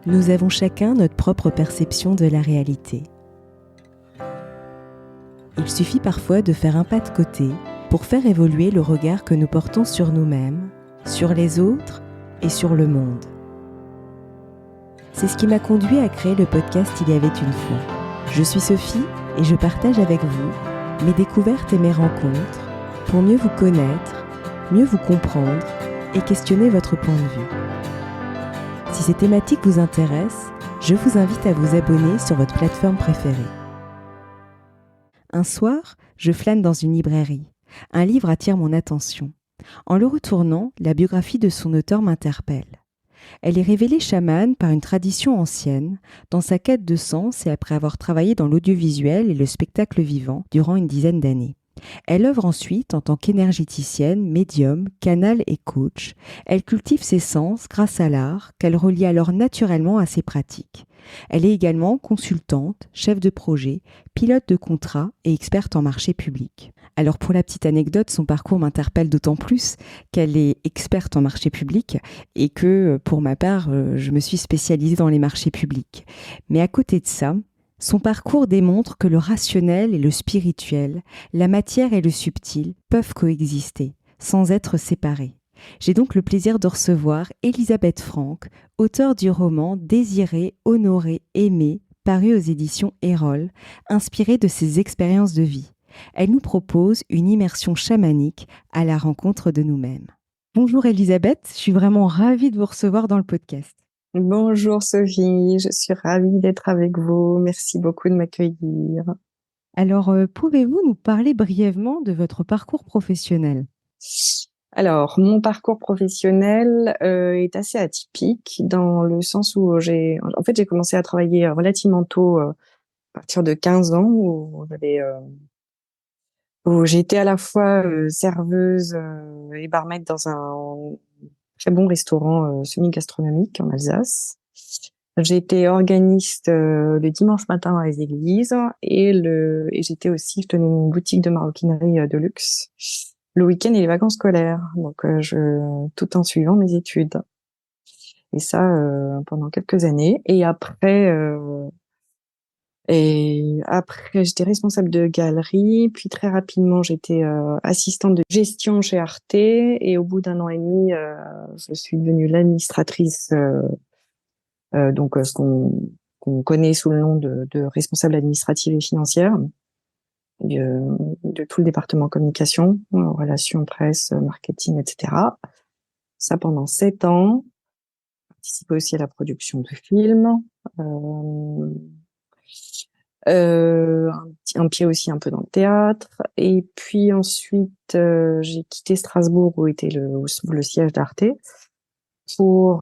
Nous avons chacun notre propre perception de la réalité. Il suffit parfois de faire un pas de côté pour faire évoluer le regard que nous portons sur nous-mêmes, sur les autres et sur le monde. C'est ce qui m'a conduit à créer le podcast Il y avait une fois. Je suis Sophie et je partage avec vous mes découvertes et mes rencontres pour mieux vous connaître, mieux vous comprendre et questionner votre point de vue. Si ces thématiques vous intéressent, je vous invite à vous abonner sur votre plateforme préférée. Un soir, je flâne dans une librairie. Un livre attire mon attention. En le retournant, la biographie de son auteur m'interpelle. Elle est révélée chamane par une tradition ancienne, dans sa quête de sens et après avoir travaillé dans l'audiovisuel et le spectacle vivant durant une dizaine d'années. Elle œuvre ensuite en tant qu'énergéticienne, médium, canal et coach. Elle cultive ses sens grâce à l'art qu'elle relie alors naturellement à ses pratiques. Elle est également consultante, chef de projet, pilote de contrat et experte en marché public. Alors pour la petite anecdote, son parcours m'interpelle d'autant plus qu'elle est experte en marché public et que pour ma part, je me suis spécialisée dans les marchés publics. Mais à côté de ça, son parcours démontre que le rationnel et le spirituel, la matière et le subtil peuvent coexister, sans être séparés. J'ai donc le plaisir de recevoir Elisabeth Franck, auteure du roman Désirer, honorer, aimer, paru aux éditions Erol, inspiré de ses expériences de vie. Elle nous propose une immersion chamanique à la rencontre de nous-mêmes. Bonjour Elisabeth, je suis vraiment ravie de vous recevoir dans le podcast. Bonjour Sophie, je suis ravie d'être avec vous. Merci beaucoup de m'accueillir. Alors, pouvez-vous nous parler brièvement de votre parcours professionnel ? Alors, mon parcours professionnel est assez atypique dans le sens où j'ai commencé à travailler relativement tôt, à partir de 15 ans, où j'étais à la fois serveuse et barmaid dans un très bon restaurant semi-gastronomique en Alsace. J'étais organiste le dimanche matin dans les églises et je tenais une boutique de maroquinerie de luxe le week-end et les vacances scolaires. Donc tout en suivant mes études. Et ça pendant quelques années. Et après, j'étais responsable de galerie, puis très rapidement, j'étais assistante de gestion chez Arte, et au bout d'un an et demi, je suis devenue l'administratrice, ce qu'on connaît sous le nom de responsable administrative et financière, de tout le département communication, relations presse, marketing, etc. Ça pendant 7 ans. Participé aussi à la production de films. Un pied aussi un peu dans le théâtre, et puis ensuite j'ai quitté Strasbourg où était le siège d'Arte pour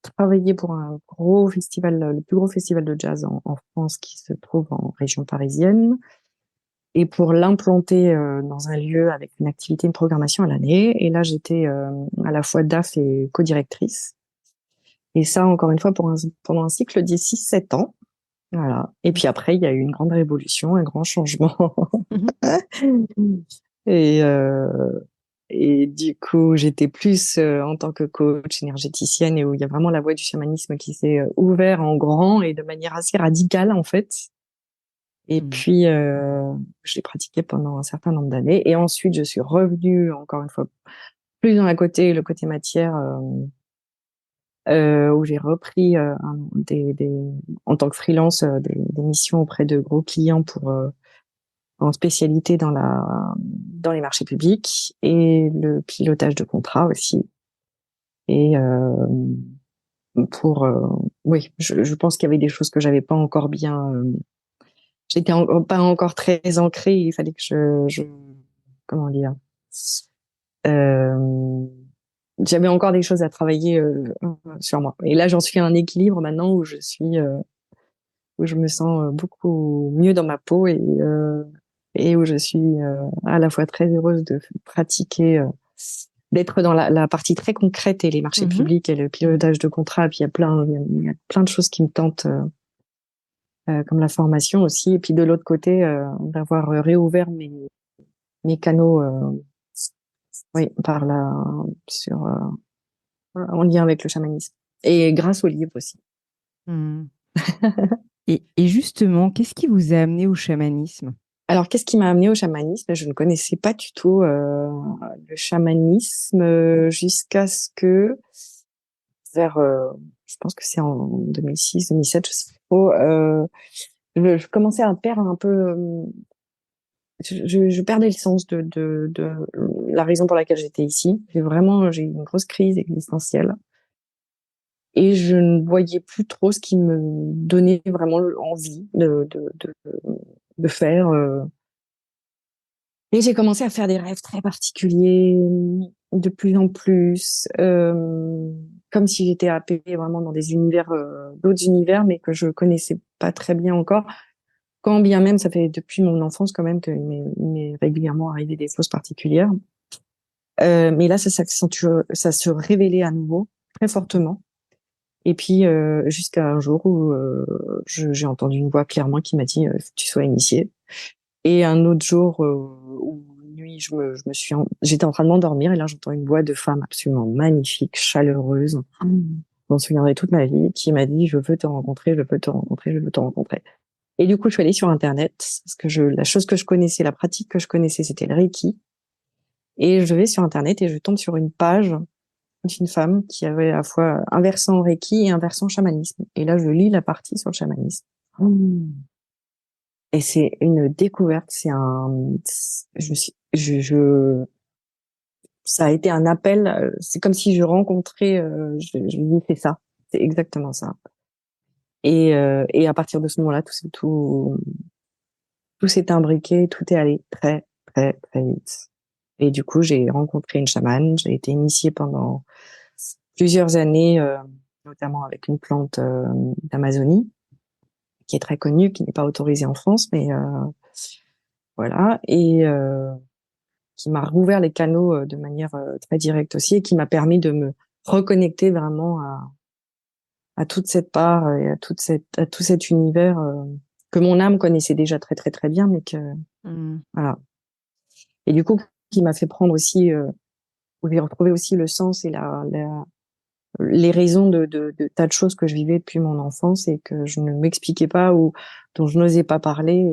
travailler pour un gros festival, le plus gros festival de jazz en France qui se trouve en région parisienne, et pour l'implanter dans un lieu avec une activité, une programmation à l'année. Et là j'étais à la fois DAF et co-directrice, et ça encore une fois pendant un cycle de 6-7 ans. Voilà. Et puis après, il y a eu une grande révolution, un grand changement. Et, euh, et du coup, j'étais plus en tant que coach énergéticienne, et où il y a vraiment la voie du chamanisme qui s'est ouverte en grand et de manière assez radicale, en fait. Et puis, je l'ai pratiqué pendant un certain nombre d'années. Et ensuite, je suis revenue, encore une fois, plus dans le côté matière, où j'ai repris en tant que freelance des missions auprès de gros clients en spécialité dans les marchés publics et le pilotage de contrats aussi. Et oui, je pense qu'il y avait des choses que j'avais pas encore bien. J'étais pas encore très ancrée. Il fallait que comment dire. Euh, J'avais encore des choses à travailler sur moi. Et là, j'en suis à un équilibre maintenant où je me sens beaucoup mieux dans ma peau, et où je suis à la fois très heureuse de pratiquer, d'être dans la partie très concrète et les marchés publics et le pilotage de contrats. Puis il y a plein de choses qui me tentent, comme la formation aussi. Et puis de l'autre côté, d'avoir réouvert mes canaux, oui, en lien avec le chamanisme. Et grâce au livre aussi. Hmm. Et justement, qu'est-ce qui vous a amené au chamanisme? Alors, qu'est-ce qui m'a amené au chamanisme? Je ne connaissais pas du tout le chamanisme jusqu'à ce que, vers, je pense que c'est en 2006, 2007, je sais pas trop, je commençais à perdre un peu, je perdais le sens de la raison pour laquelle j'étais ici. J'ai eu une grosse crise existentielle et je ne voyais plus trop ce qui me donnait vraiment envie de faire. Et j'ai commencé à faire des rêves très particuliers, de plus en plus, comme si j'étais happée vraiment dans des univers, d'autres univers, mais que je connaissais pas très bien encore. Quand bien même, ça fait depuis mon enfance quand même il m'est régulièrement arrivé des choses particulières. Mais là, ça s'accentue, ça se révélait à nouveau très fortement. Et puis jusqu'à un jour où j'ai entendu une voix clairement qui m'a dit faut que tu sois initiée. Et un autre jour où une nuit, j'étais en train de m'endormir et là j'entends une voix de femme absolument magnifique, chaleureuse. Je m'en souviendrai toute ma vie, qui m'a dit je veux te rencontrer, je veux te rencontrer, je veux te rencontrer. Et du coup, je suis allée sur Internet parce que la chose que je connaissais, la pratique que je connaissais, c'était le Reiki. Et je vais sur Internet et je tombe sur une page d'une femme qui avait à la fois un versant Reiki et un versant chamanisme. Et là, je lis la partie sur le chamanisme. Et c'est une découverte, ça a été un appel, c'est comme si je rencontrais, je me dis, c'est ça, c'est exactement ça. Et à partir de ce moment-là, tout s'est imbriqué, tout est allé très, très, très vite. Et du coup, j'ai rencontré une chamane, j'ai été initiée pendant plusieurs années, notamment avec une plante d'Amazonie, qui est très connue, qui n'est pas autorisée en France, mais voilà. Et qui m'a rouvert les canaux de manière très directe aussi et qui m'a permis de me reconnecter vraiment à toute cette part et à tout cet univers que mon âme connaissait déjà très très très bien, mais que Hmm. voilà. Et du coup, qui m'a fait prendre aussi, où j'ai retrouvé aussi le sens et les raisons de tas de choses que je vivais depuis mon enfance et que je ne m'expliquais pas ou dont je n'osais pas parler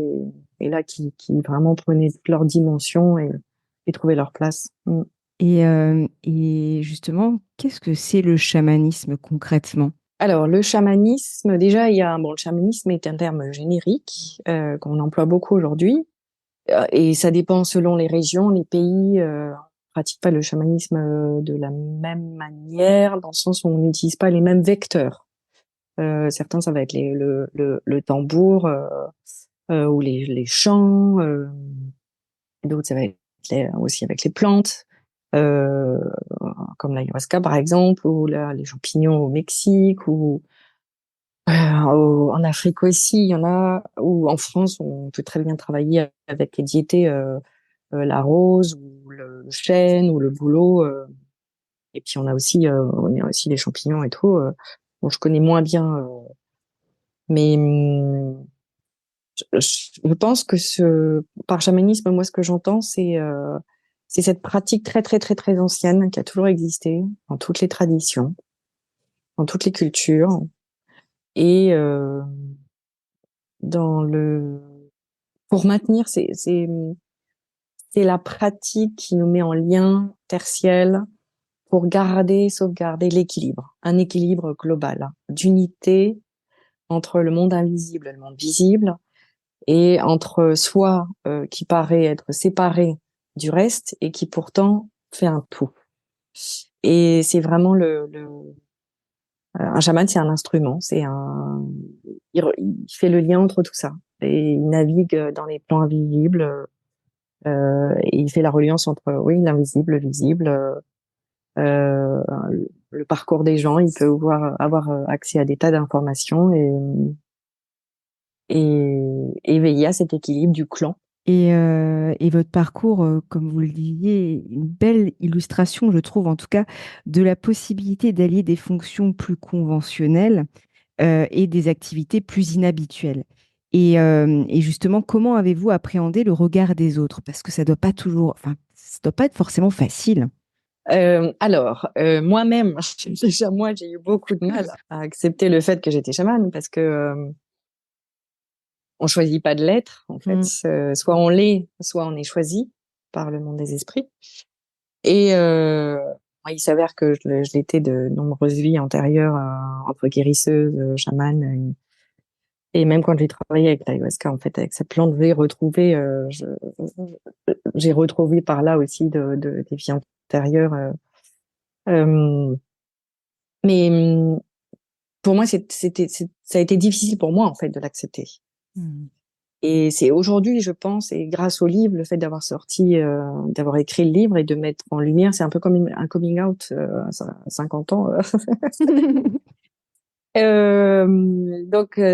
et là qui vraiment prenaient toute leur dimension et trouvaient leur place. Mm. Et justement, qu'est-ce que c'est le chamanisme concrètement? Alors, le chamanisme, déjà, le chamanisme est un terme générique qu'on emploie beaucoup aujourd'hui, et ça dépend selon les régions, les pays. On pratique pas le chamanisme de la même manière, dans le sens où on n'utilise pas les mêmes vecteurs. Certains, ça va être le tambour ou les chants. D'autres, ça va être aussi avec les plantes. Euh, Comme l'ayahuasca par exemple, ou les champignons au Mexique, ou en Afrique aussi, il y en a, ou en France, on peut très bien travailler avec les diétés, la rose, ou le chêne, ou le bouleau. Et puis on a aussi les champignons et tout. Bon, je connais moins bien, mais je pense que par chamanisme, moi, ce que j'entends, c'est cette pratique très, très, très, très ancienne qui a toujours existé dans toutes les traditions, dans toutes les cultures. Et dans le pour maintenir c'est la pratique qui nous met en lien tertiel pour sauvegarder l'équilibre, un équilibre global d'unité entre le monde invisible et le monde visible, et entre soi qui paraît être séparé du reste et qui pourtant fait un tout. Et c'est vraiment un chaman, c'est un instrument, il fait le lien entre tout ça. Et il navigue dans les plans invisibles. Et il fait la reliance entre, oui, l'invisible, le visible, euh, le parcours des gens. Il peut avoir accès à des tas d'informations et veiller à cet équilibre du clan. Et votre parcours, comme vous le disiez, est une belle illustration, je trouve en tout cas, de la possibilité d'allier des fonctions plus conventionnelles et des activités plus inhabituelles. Et justement, comment avez-vous appréhendé le regard des autres? Parce que ça doit pas toujours, enfin, ça doit pas être forcément facile. Moi-même, déjà moi, j'ai eu beaucoup de mal à accepter le fait que j'étais chamane parce que on choisit pas de l'être en fait. Mm. Soit on l'est, soit on est choisi par le monde des esprits. Et il s'avère que je l'étais de nombreuses vies antérieures entre guérisseuse, chamane. Et même quand j'ai travaillé avec l'ayahuasca, en fait, avec cette plante, j'ai retrouvé par là aussi des vies antérieures. Euh, mais pour moi, ça a été difficile pour moi, en fait, de l'accepter. Mm. Et c'est aujourd'hui, je pense, et grâce au livre, le fait d'avoir d'avoir écrit le livre et de mettre en lumière, c'est un peu comme un coming out à 50 ans.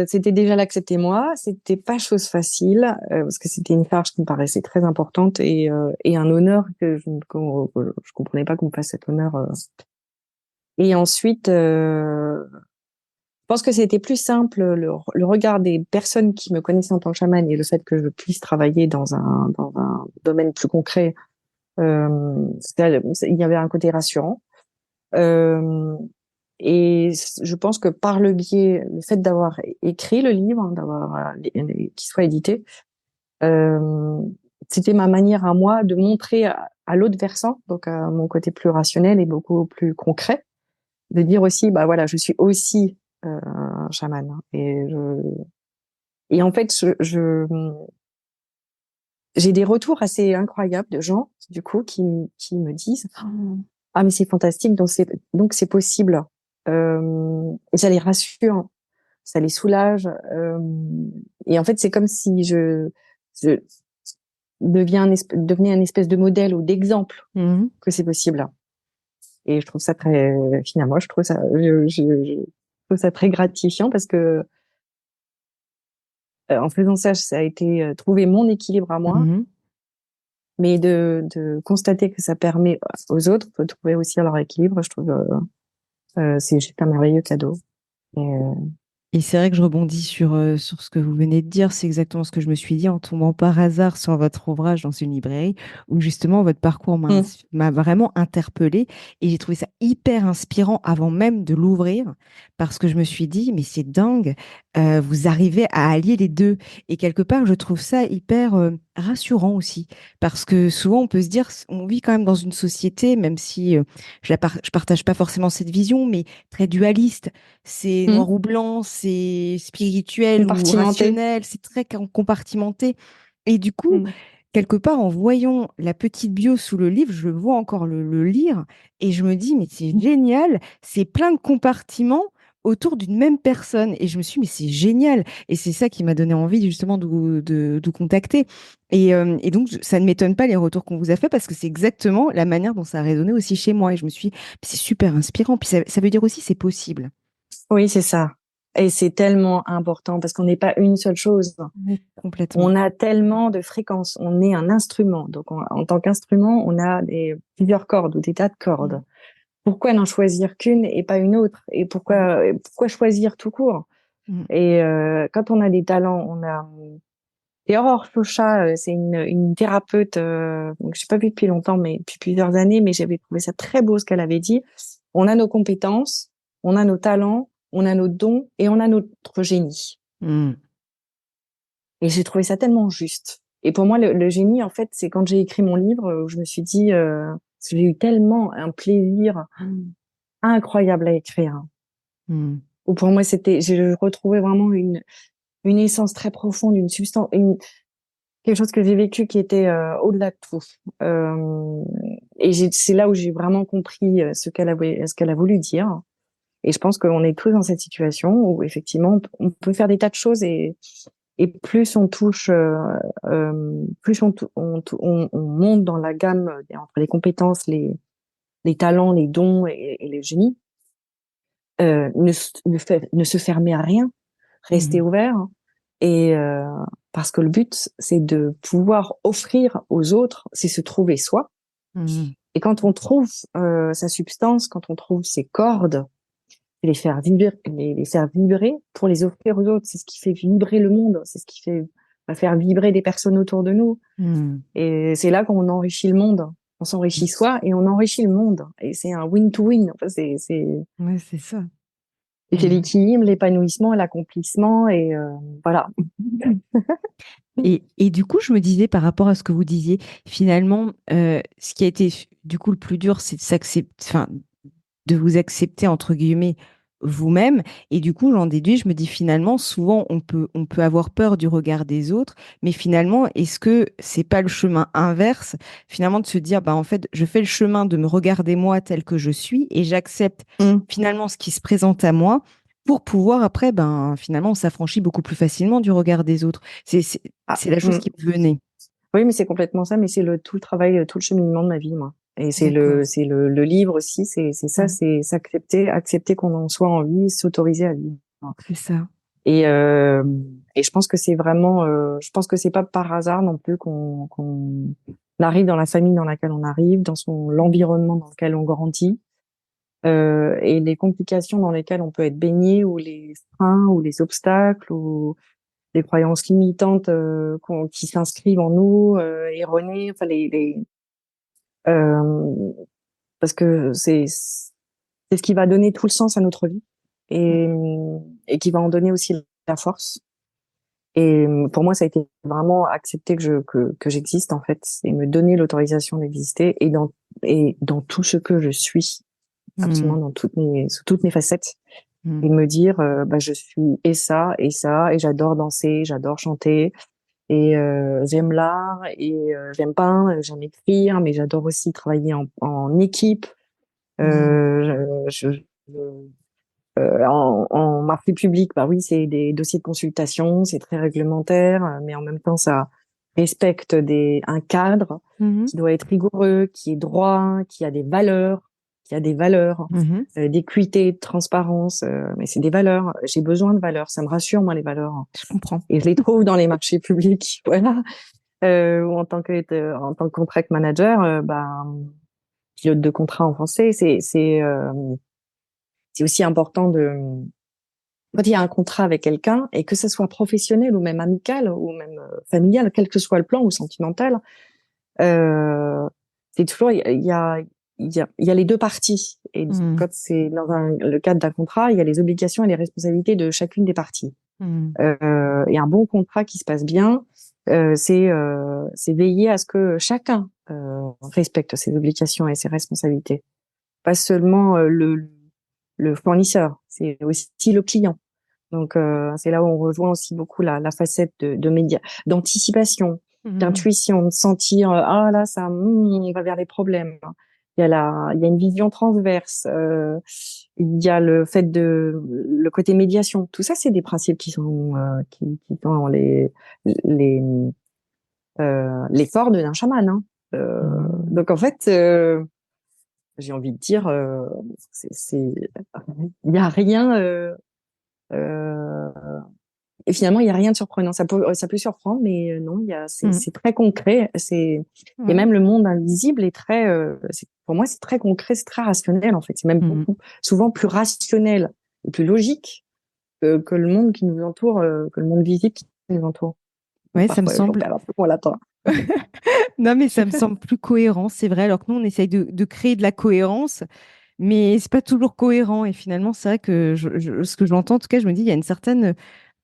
C'était déjà l'accepter moi. C'était pas chose facile parce que c'était une charge qui me paraissait très importante et un honneur que je comprenais pas qu'on me fasse cet honneur. Et ensuite, je pense que c'était plus simple le regard des personnes qui me connaissaient en tant que chamane et le fait que je puisse travailler dans un domaine plus concret. Il y avait un côté rassurant. Euh, et je pense que par le fait d'avoir écrit le livre, qu'il soit édité, euh, c'était ma manière à moi de montrer à l'autre versant, donc à mon côté plus rationnel et beaucoup plus concret, de dire aussi, bah voilà, je suis aussi un chaman. Hein. Et en fait, j'ai des retours assez incroyables de gens, du coup, qui me disent, ah, mais c'est fantastique, donc c'est possible. Et ça les rassure, ça les soulage. Et en fait, c'est comme si je devenais un espèce de modèle ou d'exemple Mm. que c'est possible. Et je trouve ça finalement, je trouve ça très gratifiant parce que en faisant ça, ça a été trouver mon équilibre à moi, Mhm. mais de constater que ça permet aux autres de trouver aussi leur équilibre, je trouve c'est juste un merveilleux cadeau. Et, Et c'est vrai que je rebondis sur ce que vous venez de dire. C'est exactement ce que je me suis dit en tombant par hasard sur votre ouvrage dans une librairie où justement votre parcours mm, m'a vraiment interpellée et j'ai trouvé ça hyper inspirant avant même de l'ouvrir parce que je me suis dit, mais c'est dingue, vous arrivez à allier les deux. Et quelque part, je trouve ça hyper rassurant aussi parce que souvent on peut se dire, on vit quand même dans une société, même si je partage pas forcément cette vision, mais très dualiste, c'est mm, noir ou blanc, c'est spirituel ou compartimenté. rationnel, c'est très compartimenté. Et du coup, Mm, quelque part, en voyant la petite bio sous le livre, je vois encore le lire et je me dis, mais c'est génial, c'est plein de compartiments autour d'une même personne. Et je me suis dit, mais c'est génial. Et c'est ça qui m'a donné envie justement de vous contacter. Et donc, ça ne m'étonne pas les retours qu'on vous a fait parce que c'est exactement la manière dont ça a résonné aussi chez moi. Et je me suis dit, c'est super inspirant. Puis ça veut dire aussi, c'est possible. oui, c'est ça. Et c'est tellement important parce qu'on n'est pas une seule chose. Oui, complètement. On a tellement de fréquences. On est un instrument. Donc, en tant qu'instrument, on a plusieurs cordes ou des tas de cordes. Mm. Pourquoi n'en choisir qu'une et pas une autre? Et Mm. pourquoi choisir tout court? Mm. Et quand on a des talents, on a. Et Aurore Chauchat, c'est une thérapeute que j'ai pas vue depuis longtemps, mais depuis plusieurs années, mais j'avais trouvé ça très beau ce qu'elle avait dit. On a nos compétences, on a nos talents, on a nos dons et on a notre génie. Mm. Et j'ai trouvé ça tellement juste. Et pour moi, le génie, en fait, c'est quand j'ai écrit mon livre où je me suis dit, parce que j'ai eu tellement un plaisir incroyable à écrire. Mm. Où pour moi, j'ai retrouvé vraiment une essence très profonde, une substance, quelque chose que j'ai vécu qui était au-delà de tout. Euh, c'est là où j'ai vraiment compris ce qu'elle a voulu dire. Et je pense qu'on est tous dans cette situation où effectivement on peut faire des tas de choses et plus on touche, plus on monte dans la gamme entre les compétences, les talents, les dons et les génies. Ne se fermer à rien, rester Mm. ouvert. Et parce que le but, c'est de pouvoir offrir aux autres, c'est se trouver soi. Mm. Et quand on trouve sa substance, quand on trouve ses cordes, les faire vibrer pour les offrir aux autres. C'est ce qui fait vibrer le monde. C'est ce qui va faire vibrer des personnes autour de nous. Mm. Et c'est là qu'on enrichit le monde. On s'enrichit soi et on enrichit le monde. Et c'est un win-to-win. Enfin, Ouais, c'est ça. c'est l'équilibre, l'épanouissement, l'accomplissement et voilà. Et du coup, je me disais par rapport à ce que vous disiez, finalement, ce qui a été du coup le plus dur, c'est de s'accepter, enfin, de vous accepter entre guillemets vous-même. Et du coup, j'en déduis, je me dis finalement, souvent on peut avoir peur du regard des autres, mais finalement, est-ce que c'est pas le chemin inverse, finalement, de se dire, bah en fait, je fais le chemin de me regarder moi tel que je suis et j'accepte Mm. finalement ce qui se présente à moi pour pouvoir après, ben finalement, on s'affranchit beaucoup plus facilement du regard des autres. Ah, C'est la chose mm. qui me venait. Oui, mais c'est complètement ça. Mais c'est tout le travail, tout le cheminement de ma vie, moi. Et D'accord. c'est le livre aussi. C'est ça, Mm. c'est accepter qu'on en soit en vie, s'autoriser à vivre. C'est ça. Et et je pense que c'est vraiment, je pense que c'est pas par hasard non plus qu'on arrive dans la famille dans laquelle on arrive, dans l'environnement dans lequel on grandit, et les complications dans lesquelles on peut être baigné, ou les freins, ou les obstacles, ou les croyances limitantes qui s'inscrivent en nous, erronées, enfin euh, parce que c'est ce qui va donner tout le sens à notre vie, et et qui va en donner aussi la force. Et pour moi, ça a été vraiment accepter que j'existe, en fait, et me donner l'autorisation d'exister, et dans tout ce que je suis, absolument Mm. sous toutes mes facettes, Mm. et me dire, bah, je suis et ça, et j'adore danser, j'adore chanter, et j'aime l'art, et j'aime peindre, j'aime écrire, mais j'adore aussi travailler en équipe. Mm. En marché public, bah oui, c'est des dossiers de consultation, c'est très réglementaire, mais en même temps, ça respecte un cadre Mhm. qui doit être rigoureux, qui est droit, qui a des valeurs, Mhm. d'équité, de transparence, mais c'est des valeurs. J'ai besoin de valeurs, ça me rassure, moi, les valeurs. Je comprends. Et je les trouve dans les marchés publics, voilà. Ou en tant que contract manager, bah, pilote de contrat en français, c'est aussi important quand il y a un contrat avec quelqu'un, et que ce soit professionnel ou même amical ou même familial, quel que soit le plan, ou sentimental, euh, c'est toujours il y a les deux parties. Et Mm. quand c'est le cadre d'un contrat, il y a les obligations et les responsabilités de chacune des parties. Mm. Et un bon contrat qui se passe bien, c'est veiller à ce que chacun respecte ses obligations et ses responsabilités. Pas seulement le fournisseur, c'est aussi le client. Donc c'est là où on rejoint aussi beaucoup la facette de média, d'anticipation, Mm. d'intuition, de sentir ah là ça on va vers les problèmes. Il y a une vision transverse. Il y a le côté médiation. Tout ça, c'est des principes qui sont qui sont les les cordes d'un chaman. Hein. Mm. Donc en fait, j'ai envie de dire, il y a rien. Euh, Et finalement, il y a rien de surprenant. Ça peut surprendre, mais non, Mm. c'est très concret. Et Ouais. même le monde invisible est pour moi, c'est très concret, c'est très rationnel, en fait. C'est même Mm. souvent plus rationnel et plus logique que le monde qui nous entoure, que le monde visible qui nous entoure. Ouais, ça me Parfois, j'en semble. perds un peu mon latin. Non, mais ça me semble plus cohérent, c'est vrai. Alors que nous, on essaye de créer de la cohérence, mais c'est pas toujours cohérent. Et finalement, c'est vrai que ce que j'entends, en tout cas, je me dis, il y a une certaine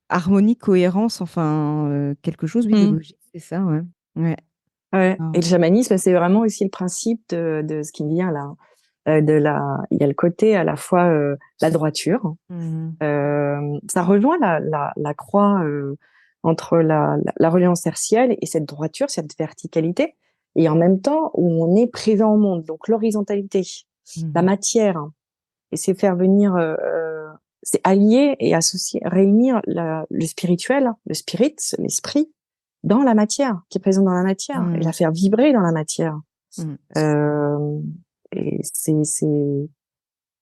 harmonie, cohérence, enfin, quelque chose, oui, de Mm. logique, c'est ça, ouais. Ouais. Ouais. Ah. Et le chamanisme, c'est vraiment aussi le principe de ce qui me vient là. Il y a le côté à la fois la droiture. Mhm. Ça rejoint la croix entre la reliance tertielle et cette droiture, cette verticalité, et en même temps où on est présent au monde, donc l'horizontalité, la Mhm. matière, et c'est faire venir, c'est allier et associer, réunir le spirituel, le spirit, l'esprit, dans la matière, qui est présent dans la matière, et la Mhm. faire vibrer dans la matière. Mhm. Euh, et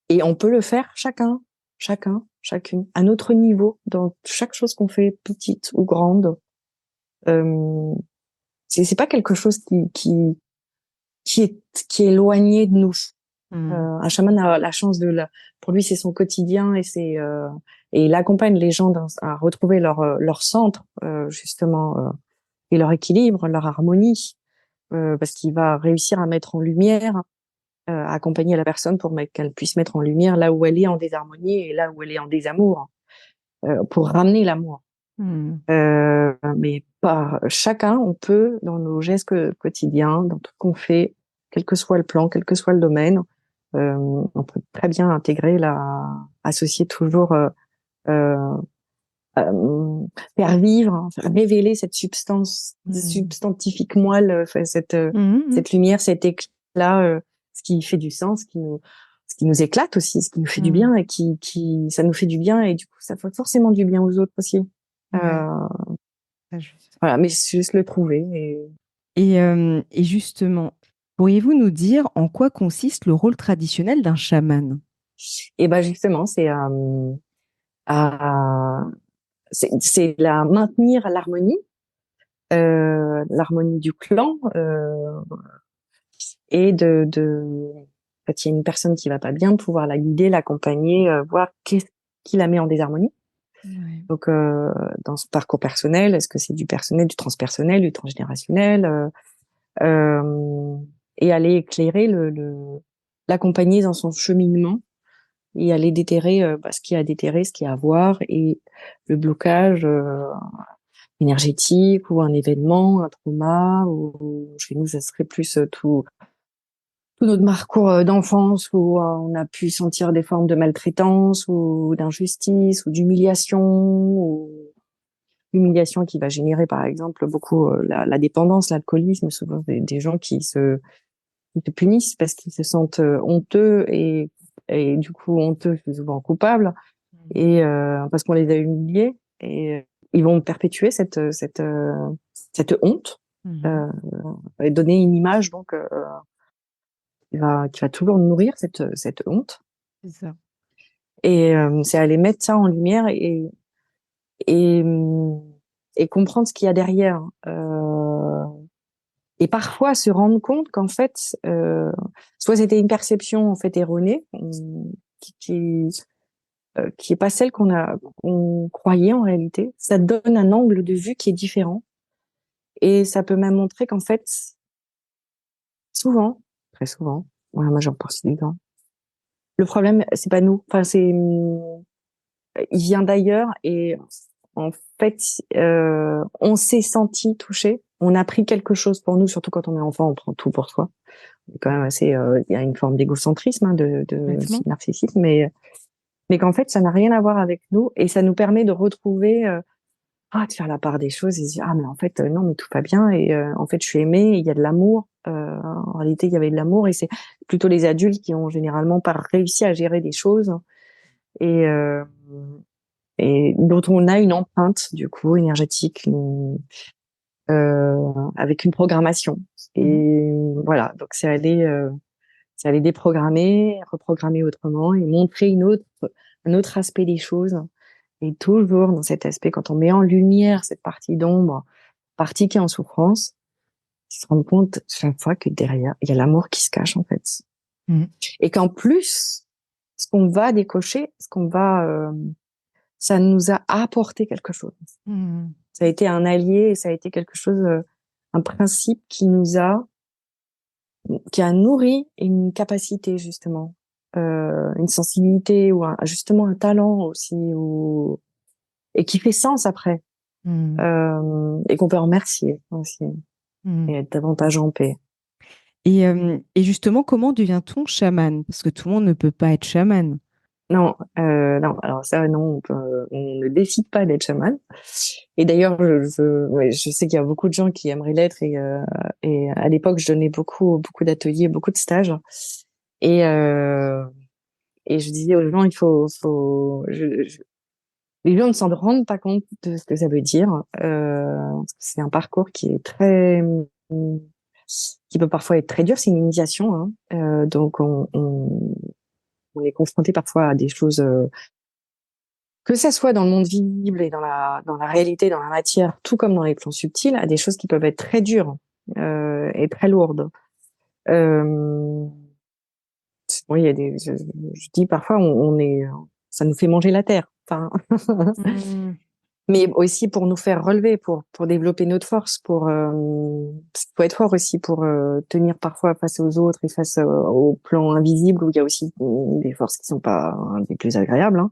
et on peut le faire chacune, à notre niveau, dans chaque chose qu'on fait, petite ou grande. Euh, c'est pas quelque chose qui est éloigné de nous. Mhm. Un chaman a la chance pour lui, c'est son quotidien, et il accompagne les gens à retrouver leur centre, justement, et leur équilibre, leur harmonie. parce qu'il va réussir à mettre en lumière, à accompagner la personne pour qu'elle puisse mettre en lumière là où elle est en désharmonie et là où elle est en désamour, pour ramener l'amour. Mhm. Mais par chacun, on peut, dans nos gestes quotidiens, dans tout ce qu'on fait, quel que soit le plan, quel que soit le domaine, on peut très bien intégrer associer toujours, euh, euh, faire vivre, hein, faire révéler cette substance, Mhm. substantifique moelle, Mhm. cette lumière, cet éclat, ce qui fait du sens, ce qui nous éclate aussi, ce qui nous fait du Mhm. bien et ça nous fait du bien et du coup, ça fait forcément du bien aux autres aussi. Ouais, Euh, ça, je- voilà, mais c'est juste le trouver. Et justement, pourriez-vous nous dire en quoi consiste le rôle traditionnel d'un chaman? Et ben justement, à, c'est maintenir l'harmonie du clan, et quand il y a une personne qui va pas bien, pouvoir la guider, l'accompagner, voir qu'est-ce qui la met en désharmonie. Ouais. Donc, dans ce parcours personnel, est-ce que c'est du personnel, du transpersonnel, du transgénérationnel, et aller éclairer l'accompagner dans son cheminement et aller déterrer, ce qu'il y a à déterrer, ce qu'il y a à voir et le blocage énergétique ou un événement, un trauma, ou chez nous, ça serait plus tout notre parcours d'enfance où on a pu sentir des formes de maltraitance ou d'injustice ou d'humiliation ou humiliation qui va générer par exemple beaucoup la dépendance, l'alcoolisme, souvent des gens qui te punissent parce qu'ils se sentent honteux et du coup honteux, souvent coupables et parce qu'on les a humiliés et ils vont perpétuer cette honte Mhm. euh, et donner une image donc qui va toujours nourrir cette honte. C'est ça. Et c'est aller mettre ça en lumière et, et comprendre ce qu'il y a derrière. Et parfois se rendre compte qu'en fait, soit c'était une perception en fait erronée, qui, qui, qui est pas celle qu'on croyait en réalité. Ça donne un angle de vue qui est différent. Et ça peut même montrer qu'en fait, souvent, très souvent, ouais, moi j'en pense du temps. Le problème, c'est pas nous. Enfin, il vient d'ailleurs et en fait, on s'est senti touché. On a pris quelque chose pour nous, surtout quand on est enfant, on prend tout pour soi. C'est quand même assez, il y a une forme d'égocentrisme, hein, de Complètement. narcissisme, mais qu'en fait, ça n'a rien à voir avec nous et ça nous permet de retrouver, de faire la part des choses et de se dire, ah, mais en fait, non, mais tout va bien et en fait, je suis aimée, il y a de l'amour. En réalité, il y avait de l'amour et c'est plutôt les adultes qui ont généralement pas réussi à gérer des choses et, euh, et dont on a une empreinte du coup énergétique avec une programmation Mhm. et voilà donc c'est aller déprogrammer reprogrammer autrement et montrer un autre aspect des choses et toujours dans cet aspect quand on met en lumière cette partie d'ombre partie qui est en souffrance tu te rends compte chaque fois que derrière il y a l'amour qui se cache en fait Mhm. et qu'en plus ce qu'on va décocher ça nous a apporté quelque chose. Mhm. Ça a été un allié et ça a été quelque chose, un principe qui a nourri une capacité justement, une sensibilité ou justement un talent aussi, et qui fait sens après, Mhm. et qu'on peut remercier aussi et Mhm. être davantage en paix. Et justement, comment devient-on chaman? Parce que tout le monde ne peut pas être chaman. Non, non, alors ça, non, on ne décide pas d'être chaman. Et d'ailleurs, ouais, je sais qu'il y a beaucoup de gens qui aimeraient l'être et à l'époque, je donnais beaucoup d'ateliers, beaucoup de stages. Et, euh, et je disais aux gens, les gens ne s'en rendent pas compte de ce que ça veut dire. C'est un parcours qui est qui peut parfois être très dur. C'est une initiation, hein. Donc, on est confronté parfois à des choses que ça soit dans le monde visible et dans la réalité, dans la matière, tout comme dans les plans subtils, à des choses qui peuvent être très dures et très lourdes. Euh, oui, il y a je dis parfois, ça nous fait manger la terre. Enfin, Mhm. mais aussi pour nous faire relever, pour développer notre force, parce qu'il faut être fort aussi pour tenir parfois face aux autres et face au plan invisible où il y a aussi des forces qui sont pas des plus agréables. Hein.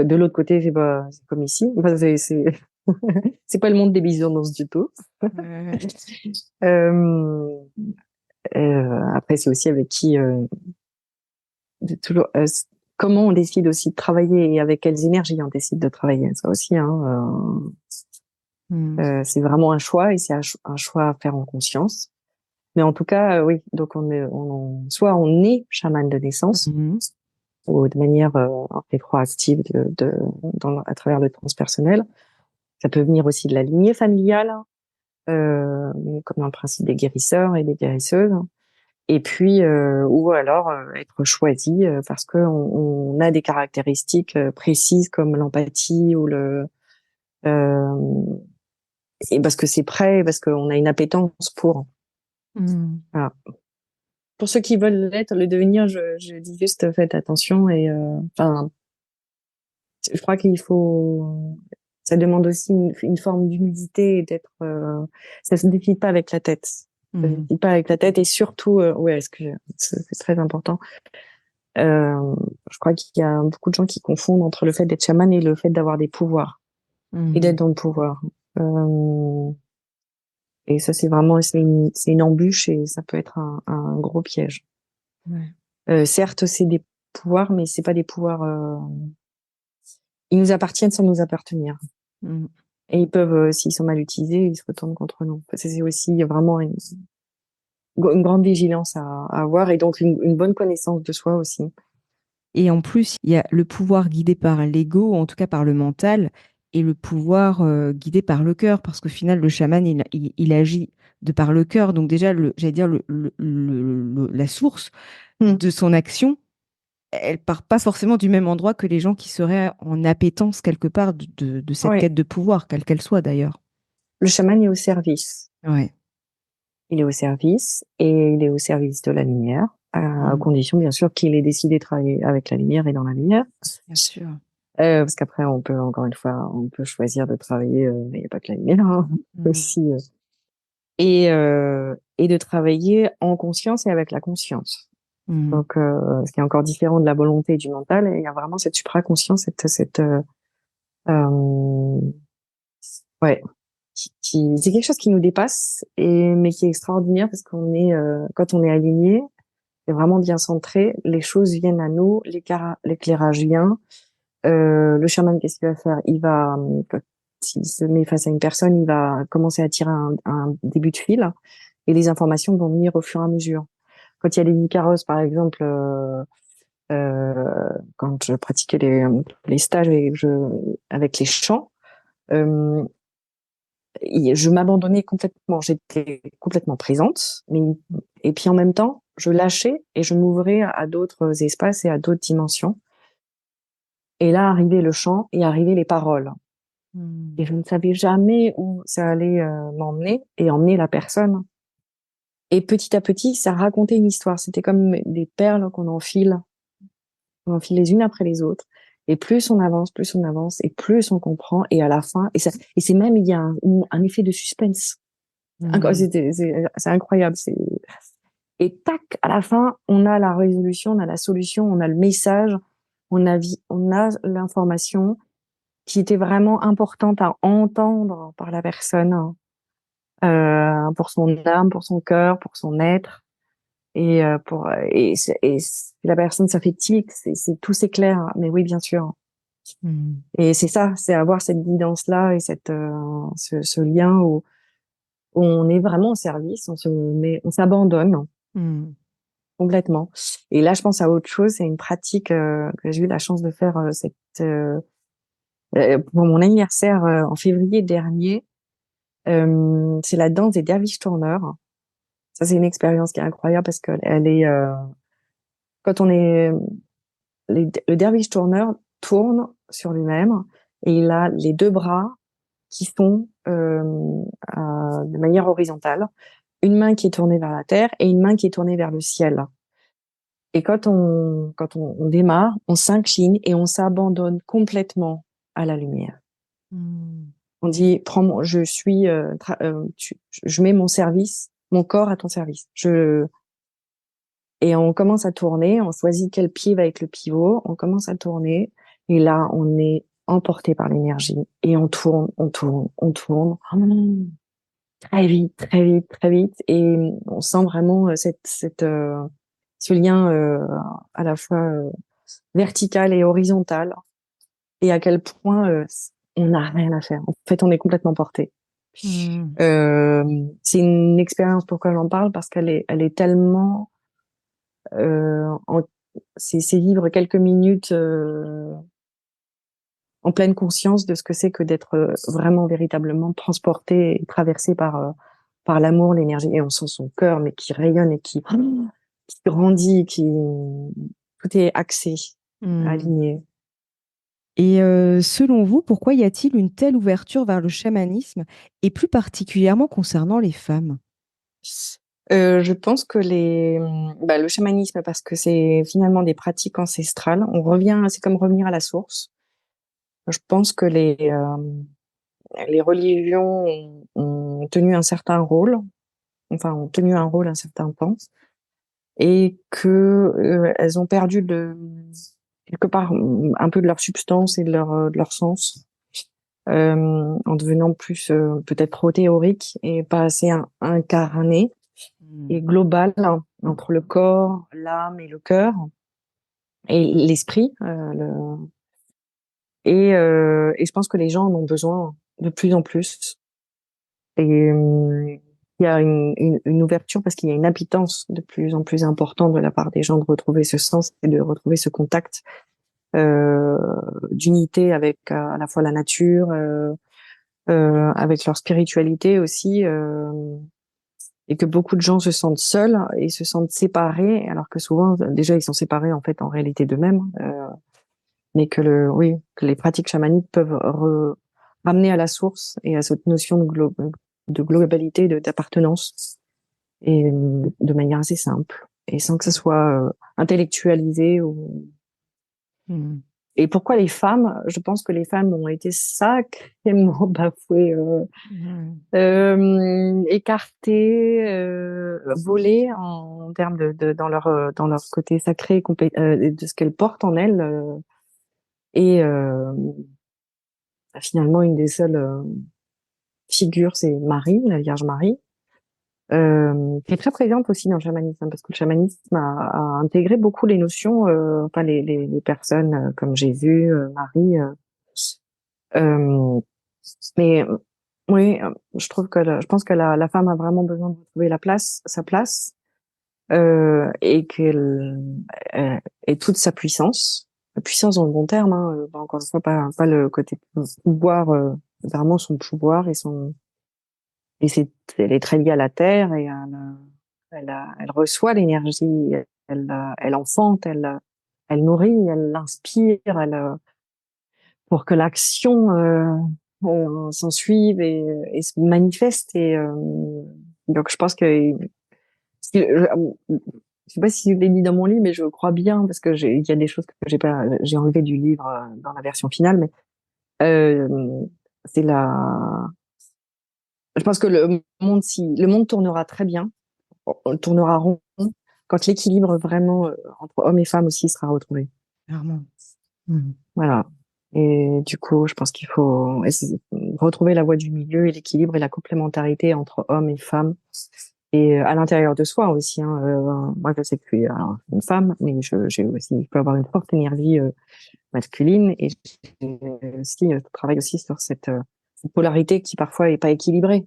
De l'autre côté, c'est comme ici. Enfin, c'est pas le monde des bisounours du tout. Ouais. Euh, après, c'est aussi avec qui, toujours, comment on décide aussi de travailler et avec quelles énergies on décide de travailler. Ça aussi, hein, c'est vraiment un choix et c'est un choix à faire en conscience. Mais en tout cas, oui. Donc soit on est chaman de naissance Mhm. ou de manière rétroactive à travers le transpersonnel. Ça peut venir aussi de la lignée familiale, comme dans le principe des guérisseurs et des guérisseuses. Et puis, ou alors être choisi parce que on a des caractéristiques précises comme l'empathie ou euh, et parce que c'est prêt, parce qu'on a une appétence pour. Mhm. Voilà. Pour ceux qui veulent l'être, le devenir, je dis juste faites attention et enfin, je crois qu'il faut. Ça demande aussi une forme d'humilité et d'être. Ça se définit pas avec la tête. Ça se Mhm. définit pas avec la tête et surtout, ouais, c'est très important. Euh, je crois qu'il y a beaucoup de gens qui confondent entre le fait d'être chaman et le fait d'avoir des pouvoirs et d'être Mhm. dans le pouvoir. Euh, et ça, c'est une embûche et ça peut être un gros piège. Ouais. Certes, c'est des pouvoirs, mais c'est pas des pouvoirs. Ils nous appartiennent sans nous appartenir. Mhm. Et ils peuvent, s'ils sont mal utilisés, ils se retournent contre nous. C'est aussi vraiment une grande vigilance à avoir et donc une bonne connaissance de soi aussi. Et en plus, il y a le pouvoir guidé par l'ego, ou en tout cas par le mental, et le pouvoir guidé par le cœur, parce qu'au final, le chaman, il agit de par le cœur. Donc déjà, j'allais dire, la source Hmm. de son action, elle part pas forcément du même endroit que les gens qui seraient en appétence quelque part de cette Ouais. quête de pouvoir, quelle qu'elle soit d'ailleurs. Le chaman est au service. Ouais. Il est au service et il est au service de la lumière, à Mm. condition bien sûr qu'il ait décidé de travailler avec la lumière et dans la lumière. Bien sûr. Parce qu'après, on peut encore une fois, on peut choisir de travailler, mais il n'y a pas que la lumière hein, Mm. aussi, et de travailler en conscience et avec la conscience. Mm. Donc, ce qui est encore différent de la volonté et du mental, et il y a vraiment cette supraconscience, euh, ouais, c'est quelque chose qui nous dépasse mais qui est extraordinaire parce quand on est aligné, c'est vraiment bien centré, les choses viennent à nous, l'éclairage vient. Le chaman, qu'est-ce qu'il va faire? S'il se met face à une personne, il va commencer à tirer un début de fil et les informations vont venir au fur et à mesure. Quand il y a les Icaros, par exemple, quand je pratiquais les stages avec les chants, euh, je m'abandonnais complètement. J'étais complètement présente, et puis en même temps, je lâchais et je m'ouvrais à d'autres espaces et à d'autres dimensions. Et là arrivait le chant et arrivaient les paroles. Mm. Et je ne savais jamais où ça allait m'emmener et emmener la personne. Et petit à petit, ça racontait une histoire. C'était comme des perles on enfile les unes après les autres. Et plus on avance, et plus on comprend. Et à la fin, et c'est même, il y a un effet de suspense. Mm. C'est incroyable. Et tac, à la fin, on a la résolution, on a la solution, on a le message, on a l'information qui était vraiment importante à entendre par la personne, pour son âme, pour son cœur, pour son être. Et la personne s'affective, tout s'éclaire. Mais oui, bien sûr. Mm. Et c'est ça, c'est avoir cette guidance-là et ce lien où on est vraiment au service, on s'abandonne Mm. complètement. Et là, je pense à autre chose, c'est une pratique que j'ai eu la chance de faire pour mon anniversaire en février dernier. C'est la danse des derviches tourneurs. Ça, c'est une expérience qui est incroyable parce que elle est quand on est le derviche tourneur tourne sur lui-même et il a les deux bras qui sont de manière horizontale, une main qui est tournée vers la terre et une main qui est tournée vers le ciel. Et quand on démarre, on s'incline et on s'abandonne complètement à la lumière. Mmh. On dit, je suis, je mets mon service, mon corps à ton service. Et on commence à tourner, on choisit quel pied va être le pivot, on commence à tourner, et là, on est emporté par l'énergie, et on tourne, on tourne, on tourne, très vite, très vite, très vite, et on sent vraiment ce lien à la fois vertical et horizontal, et à quel point on n'a rien à faire. En fait, on est complètement porté. Mmh. Euh, c'est une expérience, pourquoi j'en parle, parce elle est tellement en c'est vivre quelques minutes en pleine conscience de ce que c'est que d'être vraiment véritablement transporté et traversé par l'amour, l'énergie, et on sent son cœur mais qui rayonne et qui grandit, qui tout est axé, Mmh. aligné. Et selon vous, pourquoi y a-t-il une telle ouverture vers le chamanisme et plus particulièrement concernant les femmes? Je pense que le chamanisme, parce que c'est finalement des pratiques ancestrales. C'est comme revenir à la source. Je pense que les religions ont tenu un certain rôle, enfin ont tenu un rôle un certain temps, et que elles ont perdu quelque part un peu de leur substance et de leur sens, en devenant plus peut-être trop théorique et pas assez incarné Mmh. et global, hein, entre le corps, l'âme et le cœur et l'esprit. Et je pense que les gens en ont besoin de plus en plus. Et il y a une ouverture parce qu'il y a une appétence de plus en plus importante de la part des gens de retrouver ce sens et de retrouver ce contact euh, d'unité avec à la fois la nature, avec leur spiritualité aussi, et que beaucoup de gens se sentent seuls et se sentent séparés, alors que souvent déjà ils sont séparés en fait en réalité d'eux-mêmes, mais oui, que les pratiques chamaniques peuvent ramener à la source et à cette notion de globalité, d'appartenance, et de manière assez simple, et sans que ça soit intellectualisé. Mmh. Et pourquoi les femmes? Je pense que les femmes ont été sacrément bafouées, Ouais. écartées, volées en termes dans leur côté sacré, de ce qu'elles portent en elles. Et finalement, une des seules figures, c'est Marie, la Vierge Marie, qui est très présente aussi dans le chamanisme, hein, parce que le chamanisme a intégré beaucoup les notions, enfin les personnes comme Jésus, Marie. Euh, mais oui, je pense que la femme a vraiment besoin de retrouver sa place, et qu'elle ait toute sa puissance, la puissance dans le bon terme, hein, encore une fois, pas le côté pouvoir, vraiment son pouvoir et elle est très liée à la terre et elle reçoit l'énergie, elle enfante, elle nourrit, elle inspire, pour que l'action s'en suive et se manifeste. Et donc je pense que je sais pas si je l'ai dit dans mon livre, mais je crois bien parce que il y a des choses que j'ai enlevées du livre dans la version finale, mais euh, c'est la. Je pense que le monde tournera très bien, tournera rond quand l'équilibre vraiment entre hommes et femmes aussi sera retrouvé. Clairement. Mmh. Voilà. Et du coup, je pense qu'il faut retrouver la voie du milieu et l'équilibre et la complémentarité entre hommes et femmes. Et à l'intérieur de soi aussi. Hein, moi, je sais que je suis alors, une femme, mais j'ai aussi, je peux avoir une forte énergie masculine. Et aussi, je travaille aussi sur cette polarité qui parfois est pas équilibrée.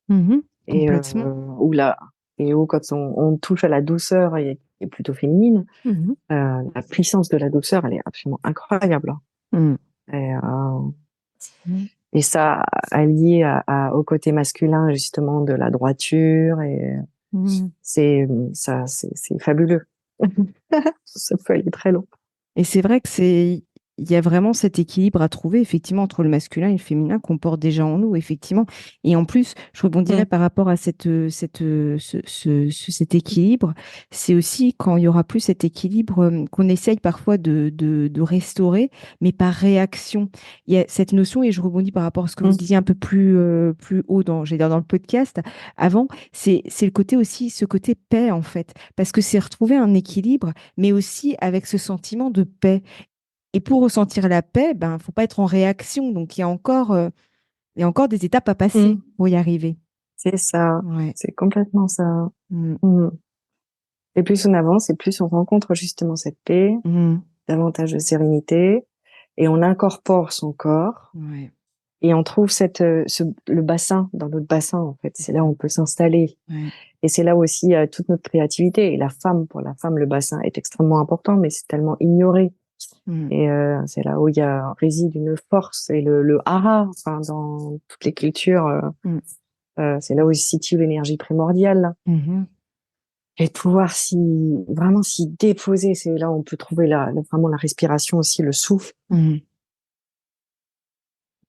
Mmh. Et Complètement. où là, et où quand on touche à la douceur et plutôt féminine, Mmh. la puissance de la douceur, elle est absolument incroyable. Mmh. Et, Mmh. et ça, allié au côté masculin, justement, de la droiture, et Mmh. c'est fabuleux. Ça peut aller très loin. Et c'est vrai que il y a vraiment cet équilibre à trouver, effectivement, entre le masculin et le féminin qu'on porte déjà en nous, effectivement. Et en plus, je rebondirais Mm. par rapport à cet équilibre. C'est aussi quand il y aura plus cet équilibre qu'on essaye parfois de restaurer, mais par réaction. Il y a cette notion, et je rebondis par rapport à ce que vous Mm. disiez un peu plus haut j'allais dire dans le podcast avant, c'est le côté aussi, ce côté paix, en fait. Parce que c'est retrouver un équilibre, mais aussi avec ce sentiment de paix. Et pour ressentir la paix, ben, faut pas être en réaction. Donc, il y a encore des étapes à passer Mm. pour y arriver. C'est ça, Ouais. c'est complètement ça. Mm. Mm. Et plus on avance, et plus on rencontre justement cette paix, Mm. davantage de sérénité, et on incorpore son corps, Ouais, et on trouve le bassin, dans notre bassin, en fait. c'est C'est là ça. où on peut s'installer. Ouais. Et c'est là aussi toute notre créativité. Et pour la femme, le bassin est extrêmement important, mais c'est tellement ignoré. Mm. Et c'est là où réside une force et le hara, enfin, dans toutes les cultures. Mm. C'est là où se situe l'énergie primordiale. Mhm. Et de pouvoir vraiment s'y déposer, c'est là où on peut trouver vraiment la respiration aussi, le souffle. Mhm.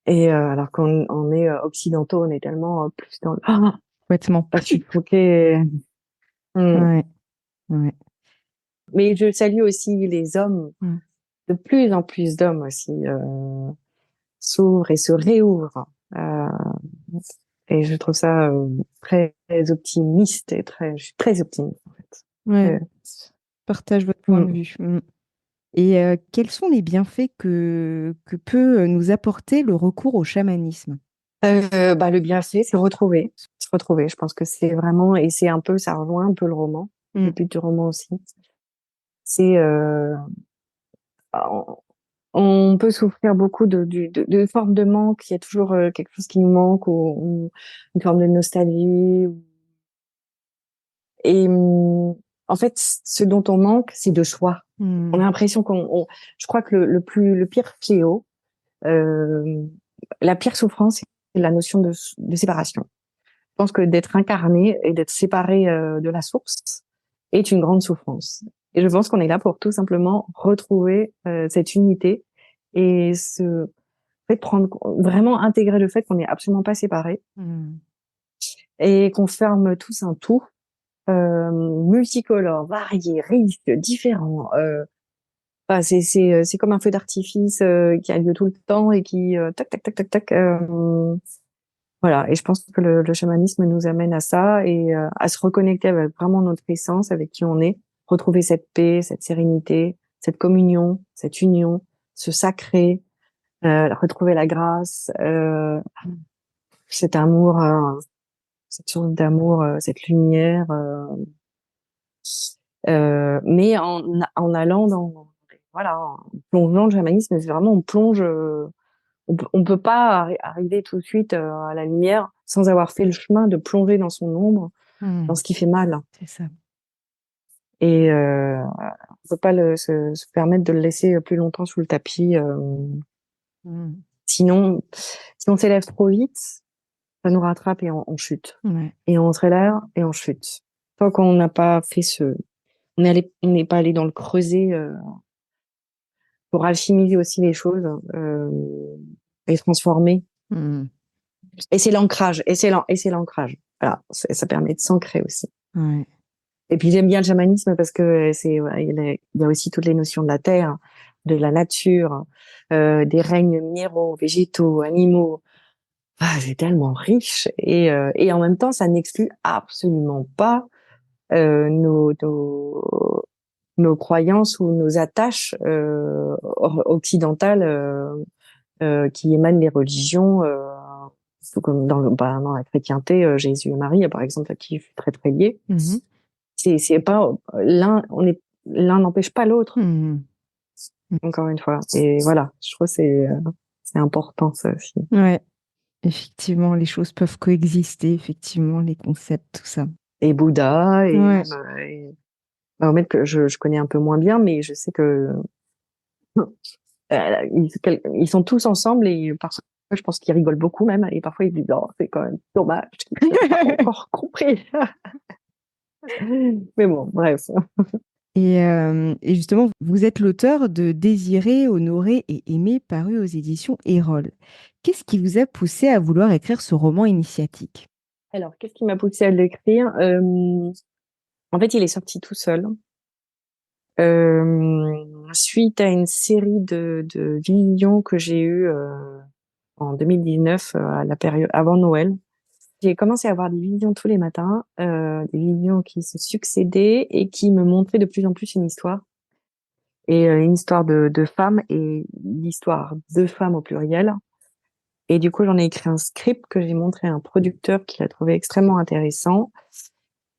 Et alors qu'on est occidentaux, on est tellement plus dans le Complètement. pas suffoqué. Mm. Ouais. Ouais. Mais je salue aussi les hommes. Mm. De plus en plus d'hommes aussi s'ouvrent et se réouvrent. Euh, et je trouve ça très optimiste et je suis très optimiste en fait. Ouais. Euh, Partage votre point de mm. vue. Mm. Et quels sont les bienfaits que peut nous apporter le recours au chamanisme? Le bienfait, c'est retrouver. Se retrouver. Je pense que c'est vraiment, et c'est un peu, ça rejoint un peu le roman, le Mm. but du roman aussi. C'est, on on peut souffrir beaucoup de formes de manque. Il y a toujours quelque chose qui nous manque, une forme de nostalgie. Et en fait, ce dont on manque, c'est de soi. On a Mm. l'impression je crois que le pire fléau, euh, la pire souffrance, c'est la notion de séparation. Je pense que d'être incarné et d'être séparé de la source est une grande souffrance. Et je pense qu'on est là pour tout simplement retrouver cette unité et vraiment intégrer le fait qu'on n'est absolument pas séparés Mm. et qu'on ferme tous un tout multicolore, varié, riche, différent. Enfin, c'est comme un feu d'artifice qui a lieu tout le temps et qui tac tac tac tac tac. Voilà. Et je pense que le chamanisme nous amène à ça et à se reconnecter avec vraiment notre essence, avec qui on est, retrouver cette paix, cette sérénité, cette communion, cette union, ce sacré, retrouver la grâce, cet amour, cette source d'amour, cette lumière. Mais en allant voilà, en plongeant le chamanisme, c'est vraiment on plonge, on peut pas arriver tout de suite à la lumière sans avoir fait le chemin de plonger dans son ombre, dans Mm. ce qui fait mal. C'est ça. Et on peut pas se permettre de le laisser plus longtemps sous le tapis. Mm. Sinon, si on s'élève trop vite, ça nous rattrape et on chute. Ouais. Et on se relève et on chute. Tant qu'on n'a pas fait on n'est pas allé dans le creuset. Pour alchimiser aussi les choses et transformer. Mm. Et c'est l'ancrage, et c'est l'ancrage. Voilà, ça permet de s'ancrer aussi. Ouais. Et puis j'aime bien le chamanisme parce que voilà, il y a aussi toutes les notions de la terre, de la nature, des règnes minéraux, végétaux, animaux. Ah, c'est tellement riche et en même temps, ça n'exclut absolument pas euh, nos, nos nos croyances ou nos attaches occidentales qui émanent des religions, tout comme dans la chrétienté, Jésus et Marie, par exemple, à qui je suis très très liée. Mhm. C'est pas l'un n'empêche pas l'autre. Mhm. Encore une fois. Et voilà, je trouve que c'est important ça aussi. Ouais. Effectivement, les choses peuvent coexister, effectivement, les concepts, tout ça. Et Bouddha et Ouais. même Mahomet que je connais un peu moins bien, mais je sais que ils sont tous ensemble et parfois je pense qu'ils rigolent beaucoup même et parfois ils disent oh, c'est quand même dommage qu'ils n'aient pas encore compris. Mais bon, bref. Et justement, vous êtes l'auteur de Désirer, honorer et aimer, paru aux éditions Erol. Qu'est-ce qui vous a poussé à vouloir écrire ce roman initiatique? Alors, qu'est-ce qui m'a poussée à l'écrire? En fait, il est sorti tout seul. Suite à une série de visions que j'ai eues en 2019, à la période avant Noël. J'ai commencé à avoir des visions tous les matins, des visions qui se succédaient et qui me montraient de plus en plus une histoire. Et une histoire de femmes et l'histoire de femmes au pluriel. Et du coup, j'en ai écrit un script que j'ai montré à un producteur qui l'a trouvé extrêmement intéressant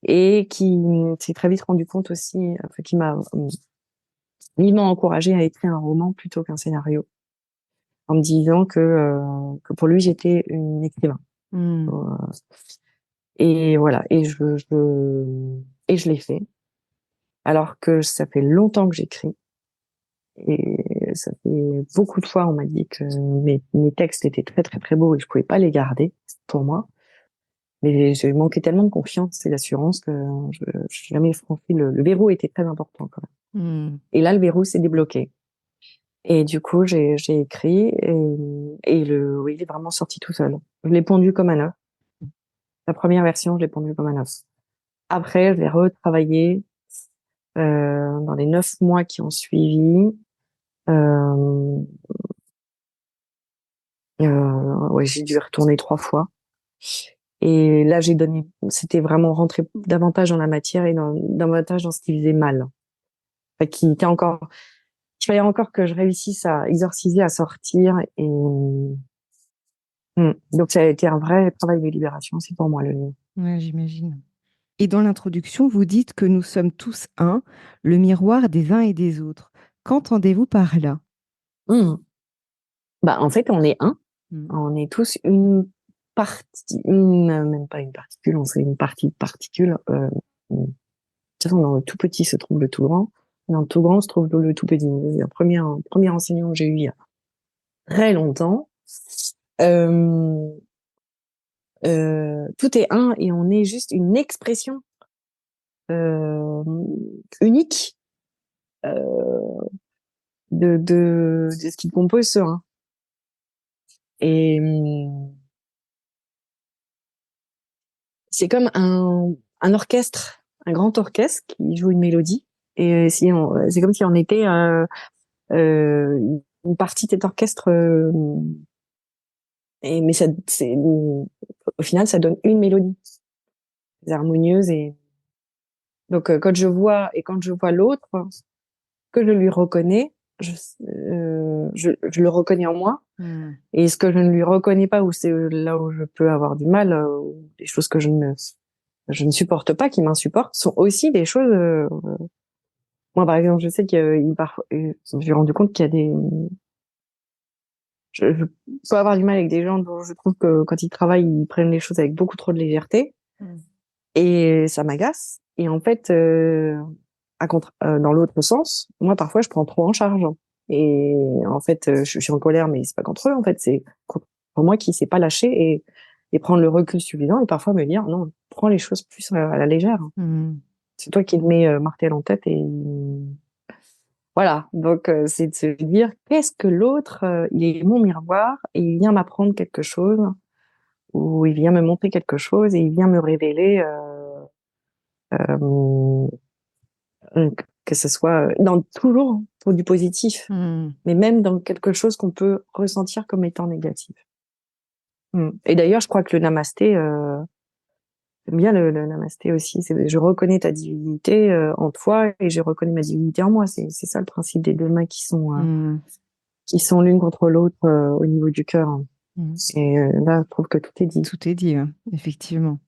et qui s'est très vite rendu compte aussi, enfin, qui m'a vivement encouragé à écrire un roman plutôt qu'un scénario, en me disant que pour lui, j'étais une écrivain. Hmm. Euh, Et voilà, et je l'ai fait. Alors que ça fait longtemps que j'écris. Et ça fait beaucoup de fois, on m'a dit que mes textes étaient très, très, très beaux et je pouvais pas les garder pour moi. Mais j'ai manqué tellement de confiance et d'assurance que je n'ai jamais franchi le verrou était très important quand même. Hmm. Et là, le verrou s'est débloqué. Et du coup, j'ai écrit oui, il est vraiment sorti tout seul. Je l'ai pondu comme un œuf. La première version, je l'ai pondu comme un œuf. Après, je l'ai retravaillé dans les 9 mois qui ont suivi. Euh, ouais, j'ai dû y retourner 3 fois. Et là, c'était vraiment rentrer davantage dans la matière et davantage dans ce qui faisait mal. Enfin, il fallait encore que je réussisse à exorciser, à sortir. Donc, ça a été un vrai travail de libération, c'est pour moi le livre. Ouais, j'imagine. Et dans l'introduction, vous dites que nous sommes tous un, le miroir des uns et des autres. Qu'entendez-vous par là? Mmh. Bah, en fait, on est un. Hmm. On est tous partie, même pas une particule, on serait une partie de particule. De toute façon, dans le tout petit se trouve le tout grand. Dans le tout grand se trouve le tout petit. Le premier enseignant que j'ai eu il y a très longtemps. Euh, tout est un et on est juste une expression euh, unique de ce qui compose ce un. Et c'est comme un orchestre, un grand orchestre qui joue une mélodie. Et c'est comme si on était une partie de cet orchestre. Mais au final, ça donne une mélodie harmonieuse. Et donc, quand je vois l'autre, que je lui reconnais, je le reconnais en moi. Hmm. Et ce que je ne lui reconnais pas, ou c'est là où je peux avoir du mal, des choses que je ne supporte pas, qui m'insupportent, sont aussi des choses. Moi, par exemple, je sais parfois, je me suis rendu compte qu'il y a je peux avoir du mal avec des gens dont je trouve que quand ils travaillent, ils prennent les choses avec beaucoup trop de légèreté, Hmm. et ça m'agace. Et en fait, dans l'autre sens, moi, parfois, je prends trop en charge. Et en fait, je suis en colère, mais c'est pas contre eux. En fait, c'est contre moi qui s'est pas lâché et prendre le recul suffisant et parfois me dire non, prends les choses plus à la légère. Hmm. C'est toi qui te mets martel en tête et voilà. Donc c'est de se dire qu'est-ce que l'autre, il est mon miroir et il vient m'apprendre quelque chose ou il vient me montrer quelque chose et il vient me révéler euh, que ce soit toujours pour du positif, Hmm. mais même dans quelque chose qu'on peut ressentir comme étant négatif. Et d'ailleurs, je crois que le namasté, j'aime bien le namasté aussi. Je reconnais ta divinité en toi et je reconnais ma divinité en moi. C'est ça le principe des deux mains Hmm. qui sont l'une contre l'autre au niveau du cœur. Hmm. Et là, je trouve que tout est dit. Tout est dit, hein, effectivement.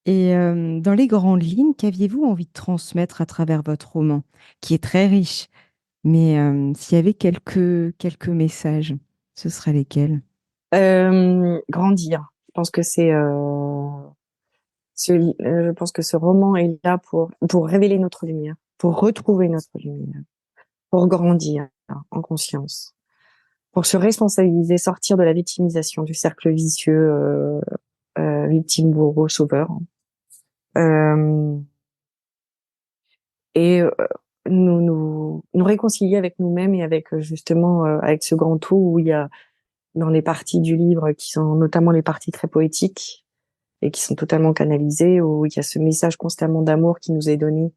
Et dans les grandes lignes, qu'aviez-vous envie de transmettre à travers votre roman, qui est très riche, mais s'il y avait quelques messages, ce seraient lesquels? Grandir. Je pense que je pense que ce roman est là pour révéler notre lumière, pour retrouver notre lumière, pour grandir en conscience, pour se responsabiliser, sortir de la victimisation, du cercle vicieux, victime, bourreau, sauveur, euh, et nous réconcilier avec nous-mêmes et avec justement avec ce grand tout où il y a dans les parties du livre qui sont notamment les parties très poétiques et qui sont totalement canalisées, où il y a ce message constamment d'amour qui nous est donné.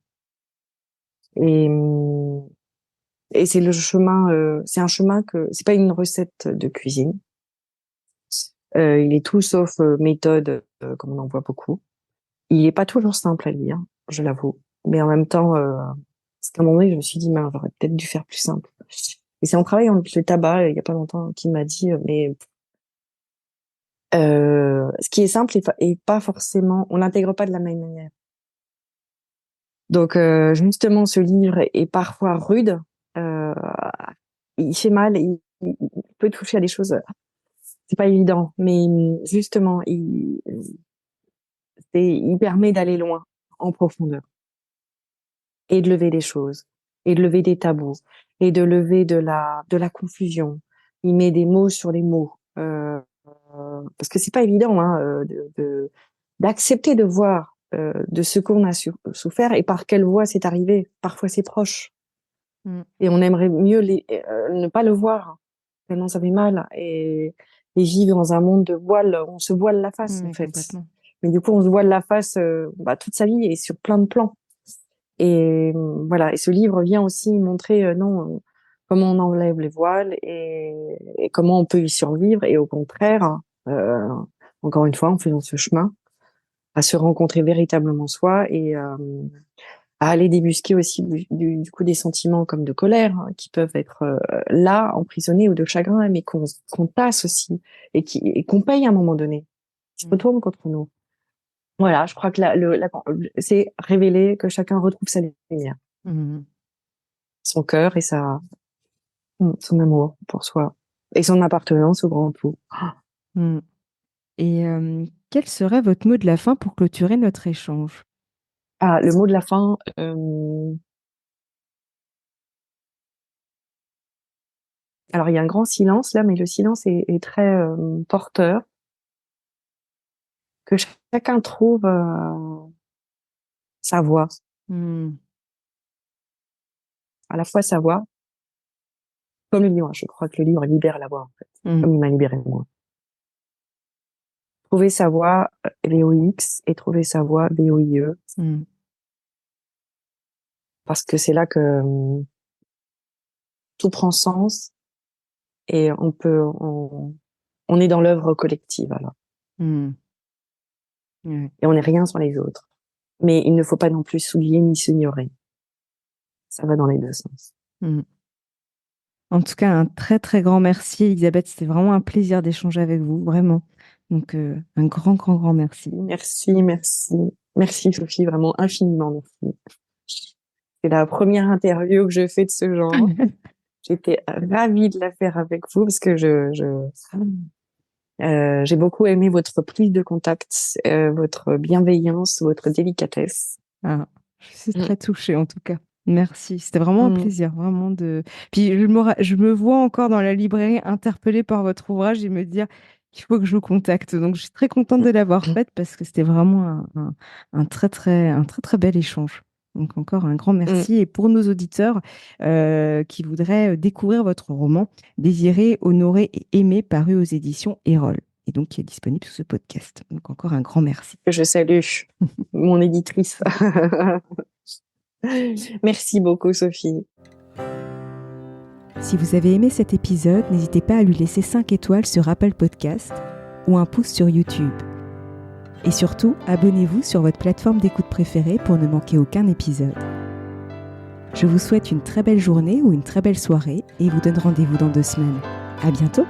Et, et c'est le chemin, c'est un chemin que c'est pas une recette de cuisine. Il est tout sauf méthode, comme on en voit beaucoup. Il est pas toujours simple à lire, je l'avoue. Mais en même temps, parce qu'à un moment donné, je me suis dit, mais j'aurais peut-être dû faire plus simple. Et c'est en travaillant avec le tabac, il y a pas longtemps, qui m'a dit, mais ce qui est simple est pas forcément, on l'intègre pas de la même manière. Donc justement, ce livre est parfois rude. Euh, il fait mal, il peut toucher à des choses. C'est pas évident, mais justement, il permet d'aller loin, en profondeur, et de lever des choses, et de lever des tabous, et de lever de la confusion. Il met des mots sur les mots, parce que c'est pas évident, hein, d'accepter de voir de ce qu'on a souffert et par quelle voie c'est arrivé. Parfois, c'est proche. Et on aimerait mieux ne pas le voir, tellement ça fait mal. Et vivre dans un monde de voile, on se voile la face, en fait. Complètement. Mais du coup, on se voile la face toute sa vie et sur plein de plans. Et voilà. Et ce livre vient aussi montrer, comment on enlève les voiles et comment on peut y survivre. Et au contraire, encore une fois, en faisant ce chemin, à se rencontrer véritablement soi et à aller débusquer aussi du coup des sentiments comme de colère qui peuvent être là, emprisonnés ou de chagrin, mais qu'on tasse aussi et qu'on paye à un moment donné, qui se retournent contre nous. Voilà, je crois que c'est révéler que chacun retrouve sa lumière, son cœur et son amour pour soi et son appartenance au grand tout. Et quel serait votre mot de la fin pour clôturer notre échange? Ah, le mot de la fin. Alors, il y a un grand silence là, mais le silence est très porteur. Que chacun trouve sa voix, à la fois sa voix, comme le livre. Je crois que le livre libère la voix, en fait, comme il m'a libéré moi. Trouver sa voix VOX et trouver sa voix VOIE, parce que c'est là que tout prend sens et on est dans l'œuvre collective alors. Et on n'est rien sans les autres. Mais il ne faut pas non plus s'oublier ni s'ignorer. Ça va dans les deux sens. En tout cas, un très très grand merci, Elisabeth. C'était vraiment un plaisir d'échanger avec vous, vraiment. Donc, un grand, grand, grand merci. Merci Sophie, vraiment infiniment merci. C'est la première interview que je fais de ce genre. J'étais ravie de la faire avec vous parce que j'ai beaucoup aimé votre prise de contact, votre bienveillance, votre délicatesse. Ah, je suis très touchée en tout cas. Merci. C'était vraiment un plaisir, vraiment de. Puis je me vois encore dans la librairie interpellée par votre ouvrage et me dire qu'il faut que je vous contacte. Donc je suis très contente de l'avoir faite parce que c'était vraiment un très très bel échange. Donc encore un grand merci. Et pour nos auditeurs qui voudraient découvrir votre roman Désiré, honoré et aimé, paru aux éditions Erol, et donc qui est disponible sur ce podcast. Donc encore un grand merci. Je salue mon éditrice. Merci beaucoup Sophie. Si vous avez aimé cet épisode, n'hésitez pas à lui laisser 5 étoiles sur Apple Podcast ou un pouce sur YouTube. Et surtout, abonnez-vous sur votre plateforme d'écoute préférée pour ne manquer aucun épisode. Je vous souhaite une très belle journée ou une très belle soirée et vous donne rendez-vous dans 2 semaines. À bientôt!